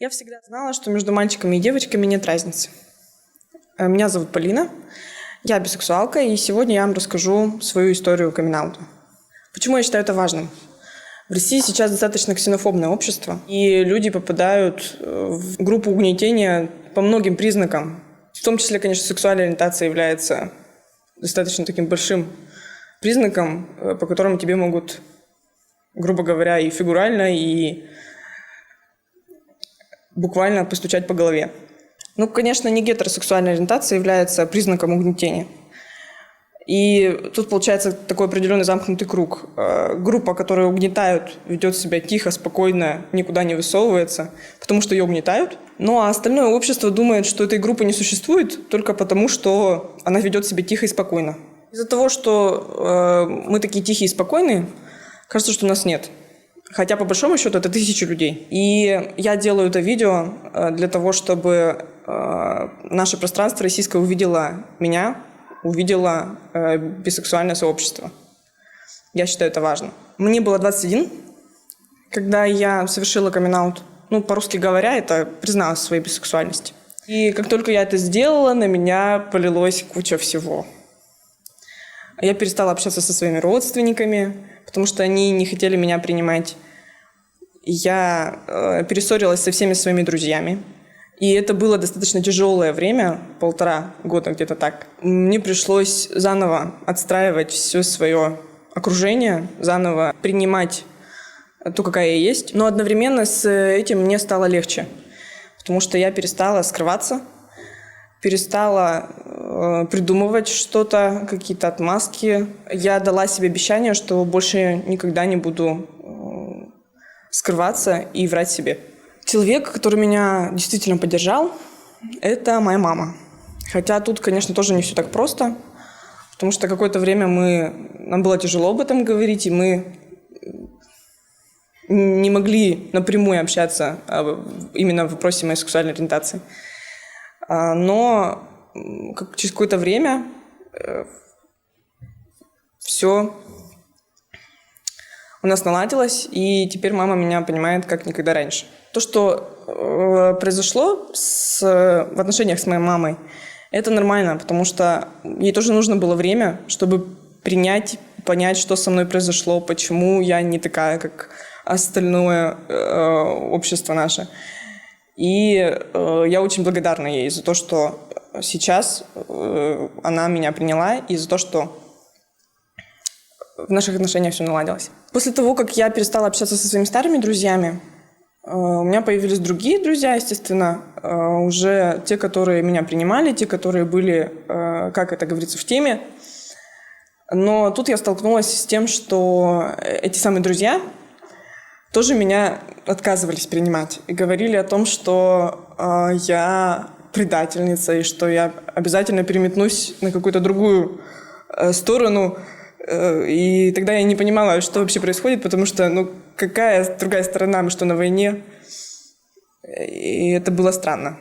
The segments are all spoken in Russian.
Я всегда знала, что между мальчиками и девочками нет разницы. Меня зовут Полина, я бисексуалка, и сегодня я вам расскажу свою историю камин-аута. Почему я считаю это важным? В России сейчас достаточно ксенофобное общество, и люди попадают в группу угнетения по многим признакам. В том числе, конечно, сексуальная ориентация является достаточно таким большим признаком, по которому тебе могут, грубо говоря, и фигурально, и буквально постучать по голове. Ну, конечно, не гетеросексуальная ориентация является признаком угнетения. И тут получается такой определенный замкнутый круг. Группа, которая угнетают, ведет себя тихо, спокойно, никуда не высовывается, потому что ее угнетают. Ну а остальное общество думает, что этой группы не существует только потому, что она ведет себя тихо и спокойно. Из-за того, что мы такие тихие и спокойные, кажется, что нас нет. Хотя, по большому счету, это тысячи людей. И я делаю это видео для того, чтобы наше пространство российское увидело меня, увидела бисексуальное сообщество. Я считаю это важно. Мне было 21, когда я совершила камин-аут. Ну, по-русски говоря, это призналась в своей бисексуальности. И как только я это сделала, на меня полилась куча всего. Я перестала общаться со своими родственниками, потому что они не хотели меня принимать. Я перессорилась со всеми своими друзьями. И это было достаточно тяжелое время, 1,5 года где-то так. Мне пришлось заново отстраивать все свое окружение, заново принимать то, какая я есть. Но одновременно с этим мне стало легче, потому что я перестала скрываться, перестала придумывать что-то, какие-то отмазки. Я дала себе обещание, что больше никогда не буду скрываться и врать себе. Человек, который меня действительно поддержал, это моя мама. Хотя тут, конечно, тоже не все так просто, потому что какое-то время нам было тяжело об этом говорить, и мы не могли напрямую общаться именно в вопросе моей сексуальной ориентации. Но через какое-то время все у нас наладилось, и теперь мама меня понимает как никогда раньше. То, что произошло в отношениях с моей мамой, это нормально, потому что ей тоже нужно было время, чтобы принять, понять, что со мной произошло, почему я не такая, как остальное общество наше. И я очень благодарна ей за то, что сейчас она меня приняла, и за то, что в наших отношениях все наладилось. После того, как я перестала общаться со своими старыми друзьями, у меня появились другие друзья, естественно, уже те, которые меня принимали, те, которые были, как это говорится, в теме. Но тут я столкнулась с тем, что эти самые друзья тоже меня отказывались принимать и говорили о том, что я предательница и что я обязательно переметнусь на какую-то другую сторону. И тогда я не понимала, что вообще происходит, потому что, какая другая сторона, мы что, на войне? И это было странно.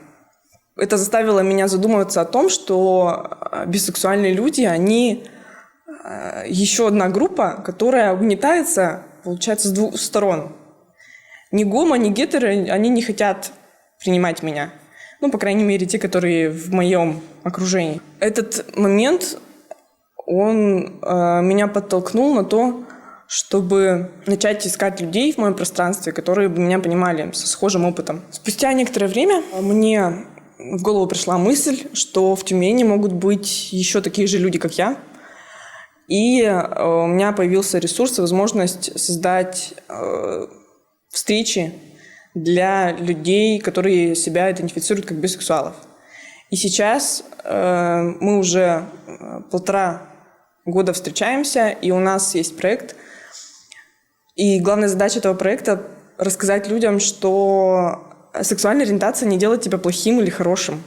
Это заставило меня задумываться о том, что бисексуальные люди, они еще одна группа, которая угнетается, получается, с двух сторон. Ни гомо, ни гетеры, они не хотят принимать меня. По крайней мере, те, которые в моем окружении. Этот момент, он меня подтолкнул на то, чтобы начать искать людей в моем пространстве, которые бы меня понимали со схожим опытом. Спустя некоторое время мне в голову пришла мысль, что в Тюмени могут быть еще такие же люди, как я. И у меня появился ресурс и возможность создать встречи для людей, которые себя идентифицируют как бисексуалов. И сейчас мы уже 1,5 года встречаемся, и у нас есть проект. И главная задача этого проекта – рассказать людям, что сексуальная ориентация не делает тебя плохим или хорошим.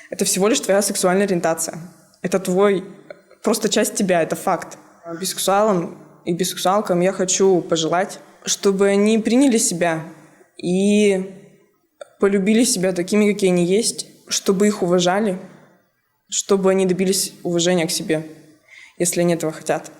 Это всего лишь твоя сексуальная ориентация. Это просто часть тебя, это факт. Бисексуалам и бисексуалкам я хочу пожелать, чтобы они приняли себя и полюбили себя такими, какие они есть, чтобы их уважали, чтобы они добились уважения к себе, если они этого хотят.